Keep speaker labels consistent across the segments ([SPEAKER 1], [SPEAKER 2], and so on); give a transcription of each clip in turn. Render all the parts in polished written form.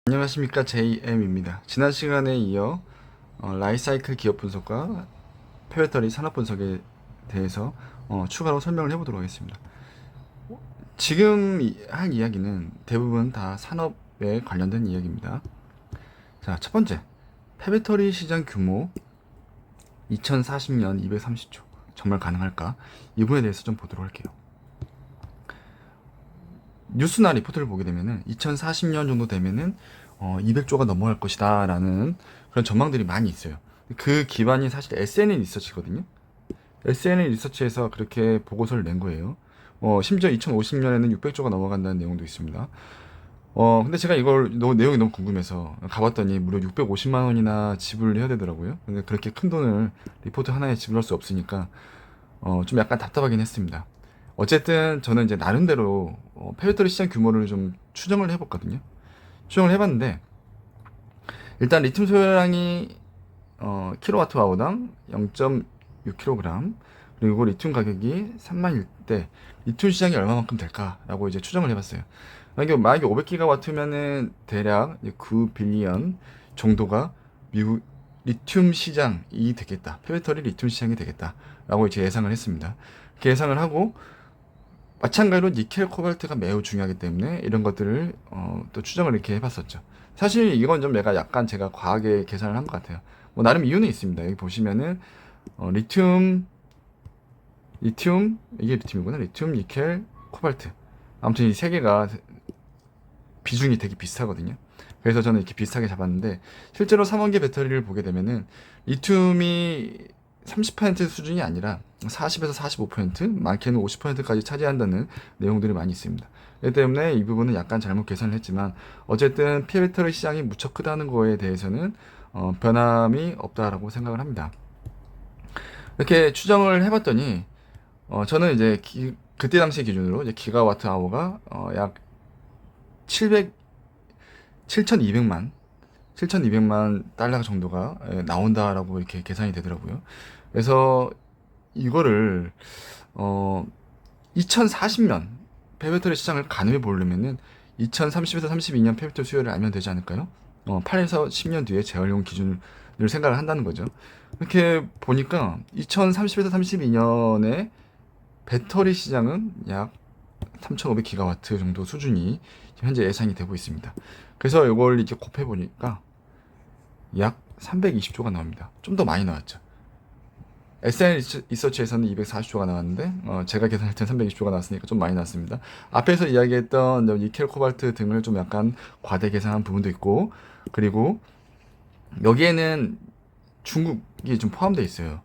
[SPEAKER 1] 안녕하십니까, JM입니다. 지난 시간에 이어 라이프사이클 기업 분석과 폐배터리 산업 분석에 대해서 추가로 설명을 해보도록 하겠습니다. 지금 할 이야기는 대부분 다 산업에 관련된 이야기입니다. 자, 첫 번째, 폐배터리 시장 규모 2040년 230조 정말 가능할까? 이 부분에 대해서 좀 보도록 할게요. 뉴스나 리포트를 보게 되면은 2040년 정도 되면은 200조가 넘어갈 것이다 라는 그런 전망들이 많이 있어요. 그 기반이 사실 SNL 리서치거든요. SNL 리서치에서 그렇게 보고서를 낸 거예요. 심지어 2050년에는 600조가 넘어간다는 내용도 있습니다. 근데 제가 이걸 내용이 너무 궁금해서 가봤더니 무려 650만 원이나 지불을 해야 되더라고요. 근데 그렇게 큰 돈을 리포트 하나에 지불할 수 없으니까 좀 약간 답답하긴 했습니다. 어쨌든 저는 이제 나름대로 폐배터리 시장 규모를 좀 추정을 해봤거든요. 추정을 해봤는데 일단 리튬 소요량이 킬로와트아워당 0.6kg, 그리고 리튬 가격이 3만일 때 리튬 시장이 얼마만큼 될까라고 이제 추정을 해봤어요. 만약에 500기가와트면은 대략 9빌리언 정도가 미국 리튬 시장이 되겠다. 폐배터리 리튬 시장이 되겠다라고 이제 예상을 했습니다. 이렇게 예상을 하고 마찬가지로 니켈, 코발트가 매우 중요하기 때문에 이런 것들을 또 추정을 이렇게 해봤었죠. 사실 이건 좀 약간 제가 과하게 계산을 한 것 같아요. 뭐 나름 이유는 있습니다. 여기 보시면은 리튬 이게 리튬이구나. 리튬, 니켈, 코발트. 아무튼 이 세 개가 비중이 되게 비슷하거든요. 그래서 저는 이렇게 비슷하게 잡았는데 실제로 3원계 배터리를 보게 되면은 리튬이 30% 수준이 아니라 40에서 45%, 많게는 50%까지 차지한다는 내용들이 많이 있습니다. 그렇기 때문에 이 부분은 약간 잘못 계산을 했지만 어쨌든 폐배터리 시장이 무척 크다는 거에 대해서는 변함이 없다라고 생각을 합니다. 이렇게 추정을 해봤더니 저는 이제 그때 당시 기준으로 이제 기가와트 아워가 약 700, 7,200만 7,200만 달러 정도가 나온다라고 이렇게 계산이 되더라고요. 그래서 이거를 2040년 폐배터리 시장을 가늠해 보려면은 2030에서 32년 폐배터리 수요를 알면 되지 않을까요? 8에서 10년 뒤에 재활용 기준을 생각을 한다는 거죠. 이렇게 보니까 2030에서 32년에 배터리 시장은 약 3,500기가와트 정도 수준이 현재 예상이 되고 있습니다. 그래서 이걸 이제 곱해 보니까 약 320조가 나옵니다. 좀 더 많이 나왔죠. SN 리서치에서는 240조가 나왔는데 제가 계산할 땐 320조가 나왔으니까 좀 많이 나왔습니다. 앞에서 이야기했던 니켈, 코발트 등을 좀 약간 과대 계산한 부분도 있고, 그리고 여기에는 중국이 좀 포함되어 있어요.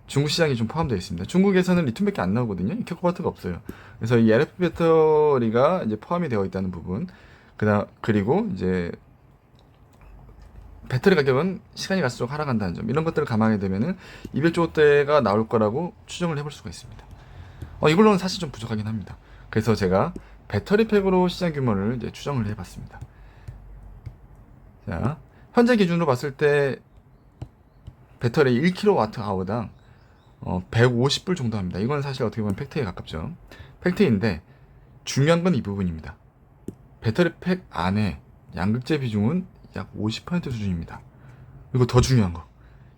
[SPEAKER 1] 중국 시장이 좀 포함되어 있습니다. 중국에서는 리튬밖에 안 나오거든요. 니켈, 코발트가 없어요. 그래서 이 LFP 배터리가 이제 포함이 되어 있다는 부분, 그리고 이제 배터리 가격은 시간이 갈수록 하락한다는 점, 이런 것들을 감안하게 되면은 200조대가 나올 거라고 추정을 해볼 수가 있습니다. 이걸로는 사실 좀 부족하긴 합니다. 그래서 제가 배터리 팩으로 시장 규모를 이제 추정을 해봤습니다. 자, 현재 기준으로 봤을 때 배터리 1kWh당 150불 정도 합니다. 이건 사실 어떻게 보면 팩트에 가깝죠. 팩트인데 중요한 건 이 부분입니다. 배터리 팩 안에 양극재 비중은 약 50% 수준입니다. 그리고 더 중요한 거,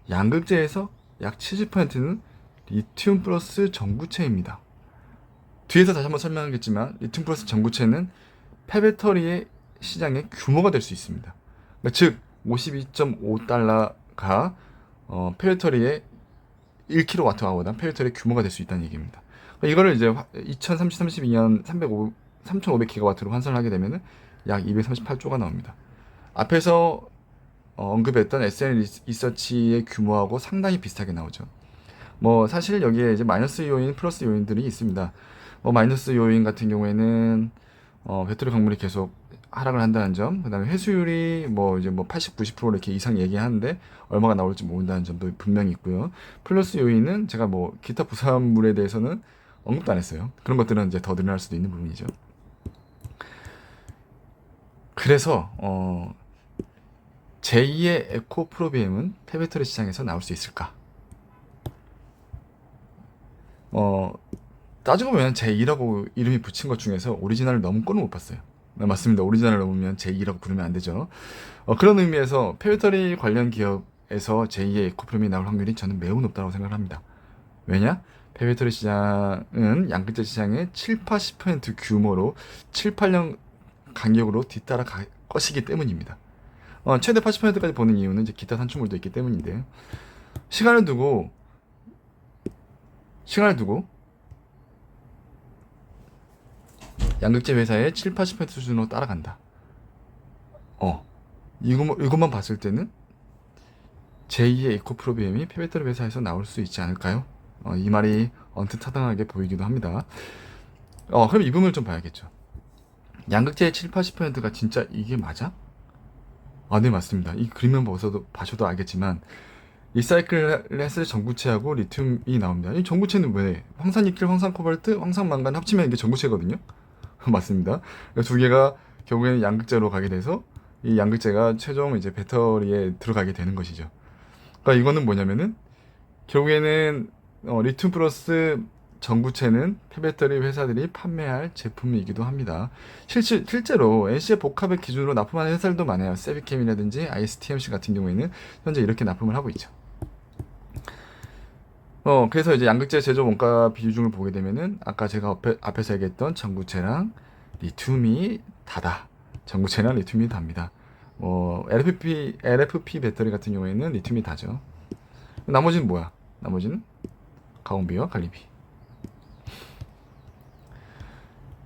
[SPEAKER 1] 양극재에서 약 70%는 리튬 플러스 전구체입니다. 뒤에서 다시 한번 설명하겠지만 리튬 플러스 전구체는 폐배터리의 시장의 규모가 될 수 있습니다. 그러니까 즉 52.5달러가 폐배터리의 1kWh당 폐배터리의 규모가 될 수 있다는 얘기입니다. 그러니까 이거를 이제 2032년 3,500기가와트로 환산을 하게 되면 약 238조가 나옵니다. 앞에서 언급했던 SN 리서치의 규모하고 상당히 비슷하게 나오죠. 뭐 사실 여기에 이제 마이너스 요인, 플러스 요인들이 있습니다. 마이너스 요인 같은 경우에는 배터리 광물이 계속 하락을 한다는 점, 그다음에 회수율이 이제 80, 90% 이렇게 이상 얘기하는데 얼마가 나올지 모른다는 점도 분명히 있고요. 플러스 요인은 제가 기타 부산물에 대해서는 언급도 안 했어요. 그런 것들은 이제 더 늘어날 수도 있는 부분이죠. 그래서 제2의 에코 프로비엠은 폐배터리 시장에서 나올 수 있을까? 따지고 보면 제2라고 이름이 붙인 것 중에서 오리지널을 너무 꼴을 못 봤어요. 네, 맞습니다. 오리지널을 넘으면 제2라고 부르면 안 되죠. 그런 의미에서 폐배터리 관련 기업에서 제2의 에코프롬이 나올 확률이 저는 매우 높다고 생각을 합니다. 왜냐? 폐배터리 시장은 양극재 시장의 7, 80% 규모로 7, 8년 간격으로 뒤따라갈 것이기 때문입니다. 최대 80%까지 보는 이유는 이제 기타 산출물도 있기 때문인데요. 시간을 두고 양극재 회사의 7, 80% 수준으로 따라간다. 이것만 봤을 때는 제2의 에코프로비엠이 폐배터리 회사에서 나올 수 있지 않을까요? 이 말이 언뜻 타당하게 보이기도 합니다. 그럼 이 부분을 좀 봐야겠죠. 양극재의 7, 80%가 진짜 이게 맞아? 네, 맞습니다. 이 그림만 봐셔도 알겠지만 리사이클해서 전구체하고 리튬이 나옵니다. 이 전구체는 왜? 황산니켈, 황산코발트, 황산망간 합치면 이게 전구체거든요. 맞습니다. 두 개가 결국에는 양극재로 가게 돼서 이 양극재가 최종 이제 배터리에 들어가게 되는 것이죠. 그러니까 이거는 뭐냐면은 결국에는 리튬 플러스 전구체는 폐배터리 회사들이 판매할 제품이기도 합니다. 실제로 NC의 복합의 기준으로 납품하는 회사들도 많아요. 세비캠이라든지 ISTMC 같은 경우에는 현재 이렇게 납품을 하고 있죠. 그래서 이제 양극재 제조 원가 비중을 보게 되면은 아까 제가 앞에서 얘기했던 전구체랑 리튬이 다다. 전구체랑 리튬이 답니다. LFP 배터리 같은 경우에는 리튬이 다죠. 나머지는 뭐야? 나머지는 가공비와 관리비.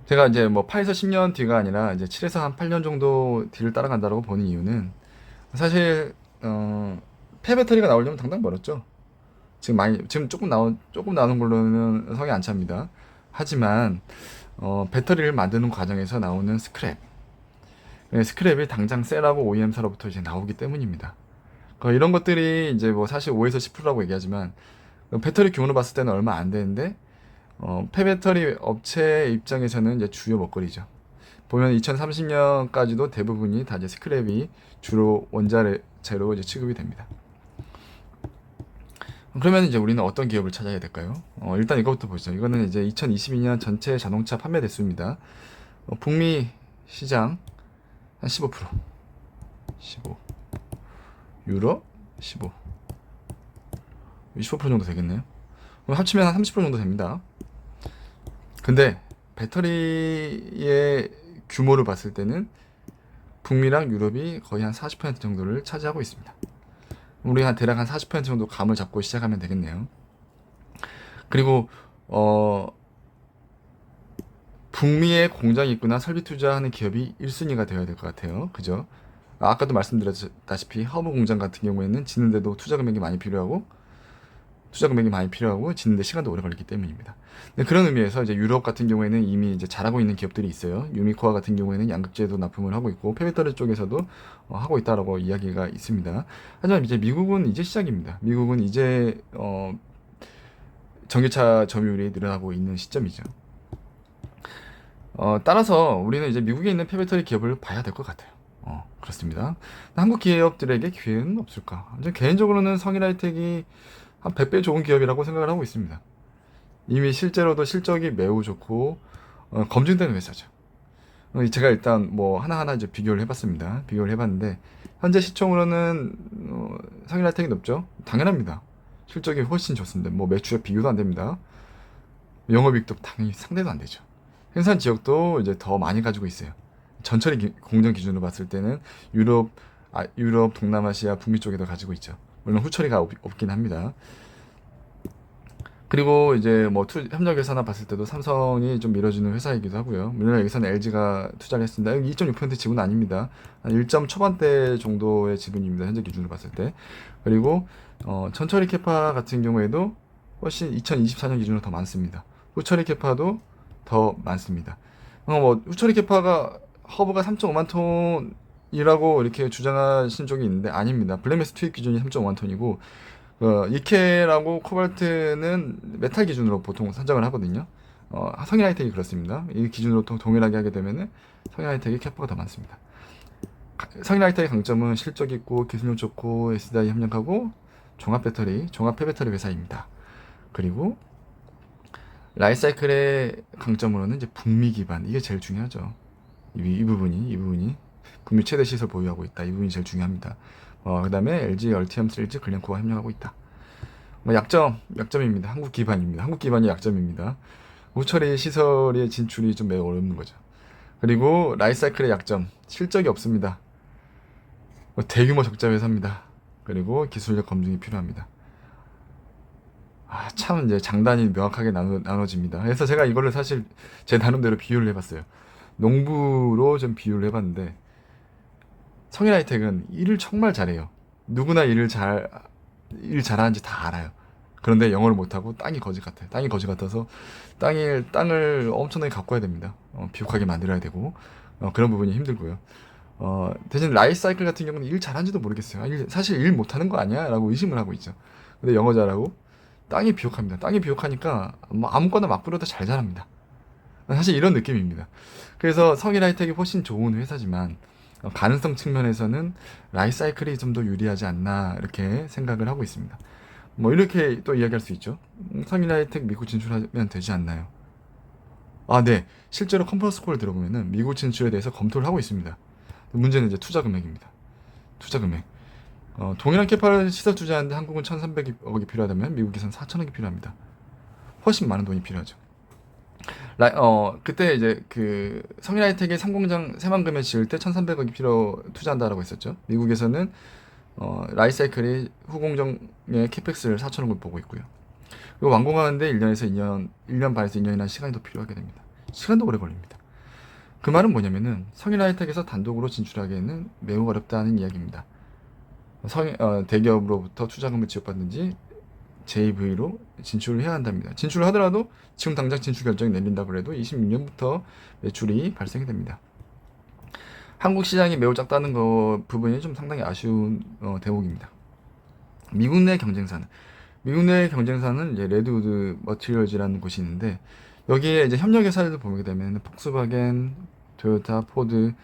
[SPEAKER 1] 제가 이제 뭐 8에서 10년 뒤가 아니라 이제 7에서 한 8년 정도 뒤를 따라간다고 보는 이유는 사실 폐배터리가 나오려면 당장 멀었죠. 지금 조금 나오는 걸로는 성이 안 찹니다. 하지만 배터리를 만드는 과정에서 나오는 스크랩이 당장 셀하고 OEM사로부터 이제 나오기 때문입니다. 이런 것들이 이제 뭐 사실 5에서 10%라고 얘기하지만 배터리 규모로 봤을 때는 얼마 안 되는데 폐배터리 업체 입장에서는 이제 주요 먹거리죠. 보면 2030년까지도 대부분이 다 이제 스크랩이 주로 원자재로 이제 취급이 됩니다. 그러면 이제 우리는 어떤 기업을 찾아야 될까요? 일단 이것부터 보시죠. 이거는 이제 2022년 전체 자동차 판매 대수입니다. 북미 시장 한 15%, 15, 유럽 15, 25% 정도 되겠네요. 그럼 합치면 한 30% 정도 됩니다. 근데 배터리의 규모를 봤을 때는 북미랑 유럽이 거의 한 40% 정도를 차지하고 있습니다. 우리가 대략 한 40% 정도 감을 잡고 시작하면 되겠네요. 그리고 북미에 공장이 있거나 설비 투자하는 기업이 1순위가 되어야 될 것 같아요. 그죠? 아까도 말씀드렸다시피 허브 공장 같은 경우에는 짓는데도 투자 금액이 많이 필요하고 짓는데 시간도 오래 걸리기 때문입니다. 그런 의미에서 이제 유럽 같은 경우에는 이미 이제 잘하고 있는 기업들이 있어요. 유미코아 같은 경우에는 양극재도 납품을 하고 있고 폐배터리 쪽에서도 하고 있다라고 이야기가 있습니다. 하지만 이제 미국은 이제 시작입니다. 미국은 이제 전기차 점유율이 늘어나고 있는 시점이죠. 따라서 우리는 이제 미국에 있는 폐배터리 기업을 봐야 될 것 같아요. 그렇습니다. 한국 기업들에게 기회는 없을까? 이제 개인적으로는 성일하이텍이 한 100배 좋은 기업이라고 생각을 하고 있습니다. 이미 실제로도 실적이 매우 좋고 검증되는 회사죠. 제가 일단 뭐 하나하나 이제 비교를 해봤습니다. 비교를 해봤는데 현재 시총으로는 성일하이텍이 높죠. 당연합니다. 실적이 훨씬 좋습니다. 뭐 매출에 비교도 안 됩니다. 영업이익도 당연히 상대도 안 되죠. 생산 지역도 이제 더 많이 가지고 있어요. 전처리 공정 기준으로 봤을 때는 유럽, 동남아시아, 북미 쪽에도 가지고 있죠. 물론 후처리가 없긴 합니다. 그리고 이제 뭐 협력 예산을 봤을 때도 삼성이 좀 밀어주는 회사이기도 하고요. 물론 여기서는 LG가 투자를 했습니다. 2.6% 지분은 아닙니다. 한 1점 초반대 정도의 지분입니다. 현재 기준으로 봤을 때. 그리고 천처리 캐파 같은 경우에도 훨씬 2024년 기준으로 더 많습니다. 후처리 캐파도 더 많습니다. 후처리 캐파가 허브가 3.5만 톤이라고 이렇게 주장하신 적이 있는데 아닙니다. 블랙매스 투입 기준이 3.5만 톤이고 니켈하고 코발트는 메탈 기준으로 보통 산정을 하거든요. 성인하이텍이 그렇습니다. 이 기준으로 동일하게 하게 되면은 성인하이텍이 캐파가 더 많습니다. 성인하이텍의 강점은 실적 있고 기술력 좋고 SDI 협력하고 종합 폐배터리 회사입니다. 그리고 라이프사이클의 강점으로는 이제 북미 기반, 이게 제일 중요하죠. 이 부분이 국내 최대 시설 보유하고 있다. 이 부분이 제일 중요합니다. 그다음에 LG 얼티엄 시리즈 글렌코어가 협력하고 있다. 약점입니다. 한국 기반입니다. 한국 기반이 약점입니다. 후처리 시설의 진출이 좀 매우 어렵는 거죠. 그리고 라이프사이클의 약점, 실적이 없습니다. 대규모 적자 회사입니다. 그리고 기술력 검증이 필요합니다. 참 이제 장단이 명확하게 나눠집니다. 그래서 제가 이거를 사실 제 나름대로 비유를 해봤어요. 농부로 좀 비유를 해봤는데, 성인하이텍은 일을 정말 잘해요. 누구나 일 잘하는지 다 알아요. 그런데 영어를 못하고 땅이 거지 같아요. 땅이 거지 같아서 땅을 엄청나게 가꿔야 됩니다. 비옥하게 만들어야 되고, 그런 부분이 힘들고요. 대신 라이프사이클 같은 경우는 일 잘하는지도 모르겠어요. 사실 일 못하는 거 아니야? 라고 의심을 하고 있죠. 근데 영어 잘하고 땅이 비옥합니다. 땅이 비옥하니까 뭐 아무거나 막 뿌려도 잘 자랍니다. 사실 이런 느낌입니다. 그래서 성일하이텍이 훨씬 좋은 회사지만 가능성 측면에서는 라이프사이클이 좀 더 유리하지 않나 이렇게 생각을 하고 있습니다. 뭐 이렇게 또 이야기할 수 있죠. 성일하이텍 미국 진출하면 되지 않나요? 네. 실제로 컨퍼런스 콜을 들어보면은 미국 진출에 대해서 검토를 하고 있습니다. 문제는 이제 투자 금액입니다. 투자 금액. 동일한 캐파를 시설 투자하는데 한국은 1,300억이 필요하다면 미국에서는 4,000억이 필요합니다. 훨씬 많은 돈이 필요하죠. 그때 이제 그 성일하이텍이 상공장 새만금에 지을 때 1,300억이 투자한다라고 했었죠. 미국에서는 라이프사이클이 후공정의 캐펙스를 4,000억을 보고 있고요. 그리고 완공하는데 1년 반에서 2년이나 시간이 더 필요하게 됩니다. 시간도 오래 걸립니다. 그 말은 뭐냐면은 성인하이텍에서 단독으로 진출하기에는 매우 어렵다는 이야기입니다. 대기업으로부터 투자금을 지급받든지 JV로 진출을 해야 한답니다. 진출을 하더라도 지금 당장 진출 결정이 내린다고 해도 26년부터 매출이 발생이 됩니다. 한국 시장이 매우 작다는 부분이 좀 상당히 아쉬운 대목입니다. 미국 내 경쟁사는 이제 레드우드 머티리얼즈라는 곳이 있는데, 여기에 이제 협력 회사들을 보게 되면 폭스바겐, 토요타, 포드,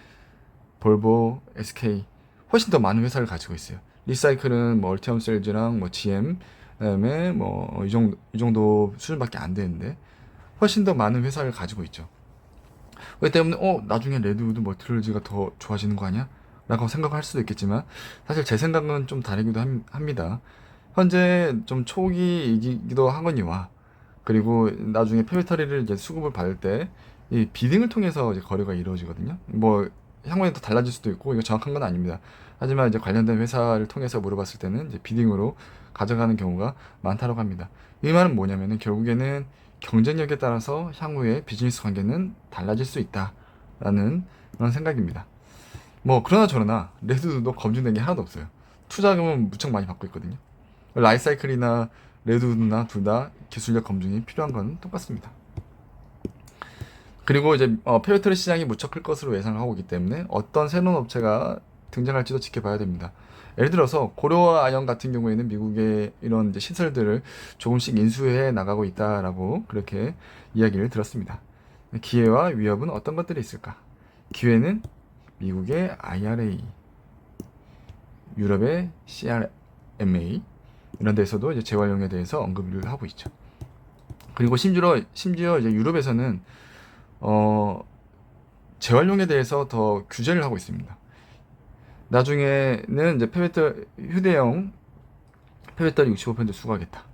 [SPEAKER 1] 볼보, SK 훨씬 더 많은 회사를 가지고 있어요. 리사이클은 뭐 얼티엄 셀즈랑 뭐 GM, 그다음에 뭐 이 정도 수준밖에 안 되는데 훨씬 더 많은 회사를 가지고 있죠. 그렇기 때문에 나중에 레드우드 머티리얼즈가 더 좋아지는 거 아니야? 라고 생각할 수도 있겠지만, 사실 제 생각은 좀 다르기도 합니다. 현재 좀 초기이기도 하거니와, 그리고 나중에 페미터리를 이제 수급을 받을 때 이 비딩을 통해서 이제 거래가 이루어지거든요. 뭐 향후에 더 달라질 수도 있고 이거 정확한 건 아닙니다. 하지만 이제 관련된 회사를 통해서 물어봤을 때는 이제 비딩으로 가져가는 경우가 많다고 합니다. 이 말은 뭐냐면은 결국에는 경쟁력에 따라서 향후에 비즈니스 관계는 달라질 수 있다라는 그런 생각입니다. 뭐 그러나 저러나 레드우드도 검증된 게 하나도 없어요. 투자금은 무척 많이 받고 있거든요. 라이프사이클이나 레드우드나 둘 다 기술력 검증이 필요한 건 똑같습니다. 그리고 이제 페어트리 시장이 무척 클 것으로 예상하고 있기 때문에 어떤 새로운 업체가 등장할지도 지켜봐야 됩니다. 예를 들어서 고려와 아연 같은 경우에는 미국의 이런 이제 시설들을 조금씩 인수해 나가고 있다라고 그렇게 이야기를 들었습니다. 기회와 위협은 어떤 것들이 있을까? 기회는 미국의 IRA, 유럽의 CRMA 이런 데서도 이제 재활용에 대해서 언급을 하고 있죠. 그리고 심지어 이제 유럽에서는 재활용에 대해서 더 규제를 하고 있습니다. 나중에는 이제 휴대용 폐배터리 65% 수거하겠다.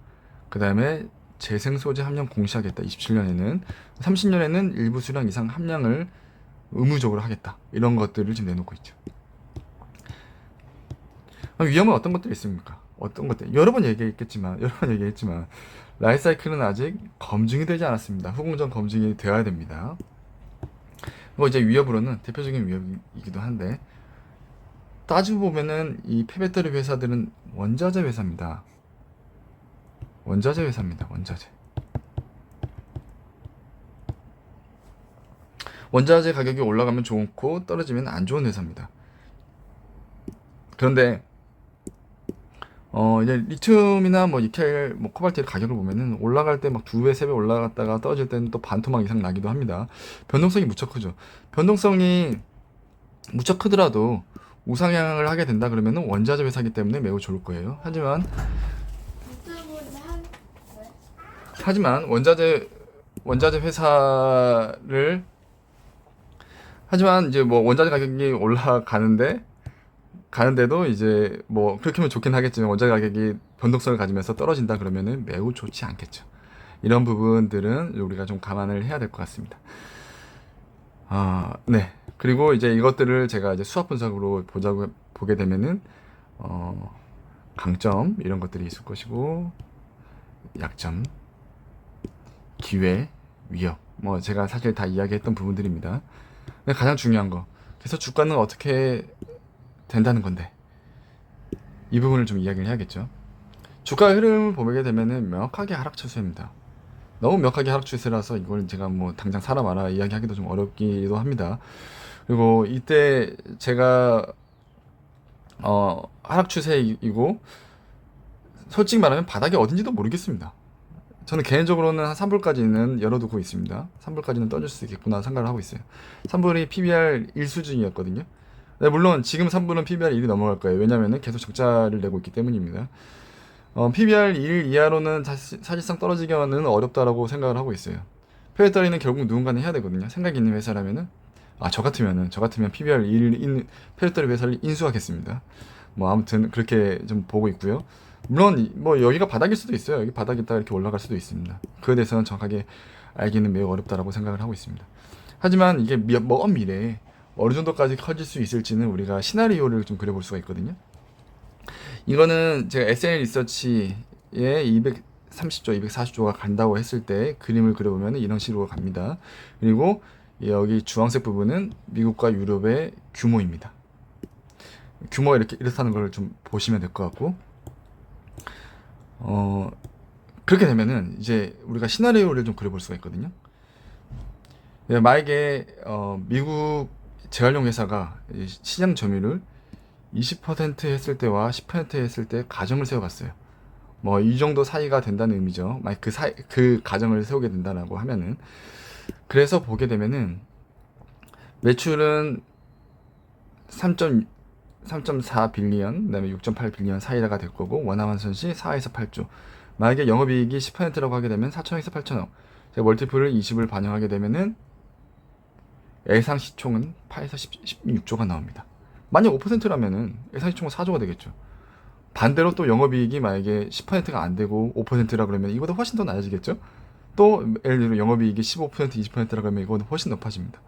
[SPEAKER 1] 그 다음에 재생소재 함량 공시하겠다. 27년에는 30년에는 일부 수량 이상 함량을 의무적으로 하겠다. 이런 것들을 지금 내놓고 있죠. 위험은 어떤 것들이 있습니까? 어떤 것들? 여러 번 얘기했지만 라이프사이클은 아직 검증이 되지 않았습니다. 후공정 검증이 되어야 됩니다. 그리고 이제 위협으로는 대표적인 위협이기도 한데, 따지고 보면은 이 폐배터리 회사들은 원자재 회사입니다. 원자재. 원자재 가격이 올라가면 좋고 떨어지면 안 좋은 회사입니다. 그런데 이제 리튬이나 뭐 니켈, 뭐 코발트의 가격을 보면은 올라갈 때 막 2배, 3배 올라갔다가 떨어질 때는 또 반토막 이상 나기도 합니다. 변동성이 무척 크죠. 변동성이 무척 크더라도 우상향을 하게 된다 그러면은 원자재 회사이기 때문에 매우 좋을 거예요. 하지만 원자재 회사를 하지만 이제 뭐 원자재 가격이 올라가는데 가는데도 이제 뭐 그렇게 하면 좋긴 하겠지만 원자재 가격이 변동성을 가지면서 떨어진다 그러면은 매우 좋지 않겠죠. 이런 부분들은 우리가 좀 감안을 해야 될 것 같습니다. 네. 그리고 이제 이것들을 제가 이제 수학 분석으로 보게 되면은 어, 강점 이런 것들이 있을 것이고 약점, 기회, 위협. 뭐 제가 사실 다 이야기했던 부분들입니다. 근데 가장 중요한 거. 그래서 주가는 어떻게 된다는 건데 이 부분을 좀 이야기를 해야겠죠. 주가 흐름을 보게 되면은 명확하게 하락 추세입니다. 너무 명확하게 하락 추세라서 이걸 제가 뭐 당장 사라 마라 이야기하기도 좀 어렵기도 합니다. 그리고 이때 제가 하락 추세이고 솔직히 말하면 바닥이 어딘지도 모르겠습니다. 저는 개인적으로는 한 3불까지는 열어두고 있습니다. 3불까지는 떠줄 수 있겠구나 생각을 하고 있어요. 3불이 PBR 1 수준이었거든요. 네, 물론 지금 3불은 PBR 1이 넘어갈 거예요. 왜냐면은 계속 적자를 내고 있기 때문입니다. PBR 1 이하로는 사실상 떨어지기는 어렵다라고 생각을 하고 있어요. 페어터리는 결국 누군가는 해야 되거든요. 생각 있는 회사라면은 저 같으면 PBR 1인 페어터리 회사를 인수하겠습니다. 뭐 아무튼 그렇게 좀 보고 있고요. 물론 뭐 여기가 바닥일 수도 있어요. 여기 바닥이다 이렇게 올라갈 수도 있습니다. 그에 대해서는 정확하게 알기는 매우 어렵다라고 생각을 하고 있습니다. 하지만 이게 먼 미래에 어느 정도까지 커질 수 있을지는 우리가 시나리오를 좀 그려볼 수가 있거든요. 이거는 제가 SNL 리서치에 230조, 240조가 간다고 했을 때 그림을 그려보면 이런 식으로 갑니다. 그리고 여기 주황색 부분은 미국과 유럽의 규모입니다. 규모가 이렇다는 걸 좀 보시면 될 것 같고, 그렇게 되면은 이제 우리가 시나리오를 좀 그려볼 수가 있거든요. 만약에 미국 재활용 회사가 시장 점유율을 20% 했을 때와 10% 했을 때 가정을 세워봤어요. 뭐 이 정도 사이가 된다는 의미죠. 만약 그 가정을 세우게 된다라고 하면은 그래서 보게 되면은 매출은 3.4 빌리언, 그다음에 6.8 빌리언 사이가 될 거고 원화환 손실 4에서 8조. 만약에 영업이익이 10%라고 하게 되면 4천에서 8천억. 제가 멀티플을 20을 반영하게 되면은 예상 시총은 8에서 16조가 나옵니다. 만약 5%라면은 예상 시총은 4조가 되겠죠. 반대로 또 영업이익이 만약에 10%가 안 되고 5%라 그러면 이거보다 훨씬 더 낮아지겠죠. 또 예를 들어 영업이익이 15%, 20%라 그러면 이거는 훨씬 높아집니다.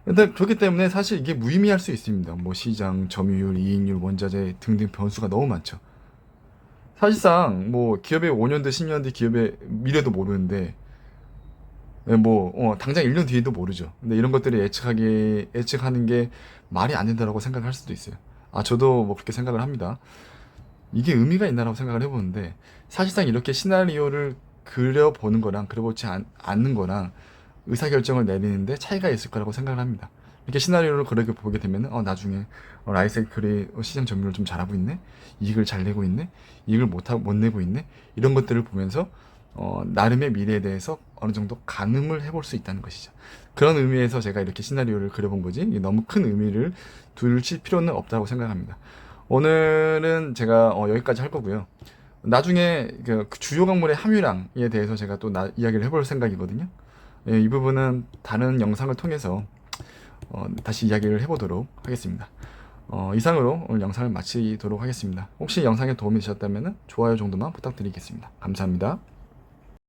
[SPEAKER 1] 근데 그렇기 때문에 사실 이게 무의미할 수 있습니다. 뭐 시장, 점유율, 이익률, 원자재 등등 변수가 너무 많죠. 사실상 뭐 기업의 5년 뒤, 10년 뒤 기업의 미래도 모르는데 뭐 당장 1년 뒤에도 모르죠. 근데 이런 것들이 예측하는 게 말이 안 된다라고 생각할 수도 있어요. 저도 뭐 그렇게 생각을 합니다. 이게 의미가 있나라고 생각을 해보는데 사실상 이렇게 시나리오를 그려보는 거랑 그려보지 않는 거랑 의사결정을 내리는데 차이가 있을 거라고 생각을 합니다. 이렇게 시나리오를 그렇게 보게 되면 나중에 라이사이클이 시장 점유율을 좀 잘하고 있네, 이익을 잘 내고 있네, 이익을 못 내고 있네, 이런 것들을 보면서 나름의 미래에 대해서 어느 정도 가늠을 해볼 수 있다는 것이죠. 그런 의미에서 제가 이렇게 시나리오를 그려본 거지 너무 큰 의미를 둘칠 필요는 없다고 생각합니다. 오늘은 제가 여기까지 할 거고요. 나중에 그 주요 광물의 함유량에 대해서 제가 또 이야기를 해볼 생각이거든요. 이 부분은 다른 영상을 통해서 다시 이야기를 해보도록 하겠습니다. 이상으로 오늘 영상을 마치도록 하겠습니다. 혹시 영상에 도움이 되셨다면 좋아요 정도만 부탁드리겠습니다. 감사합니다.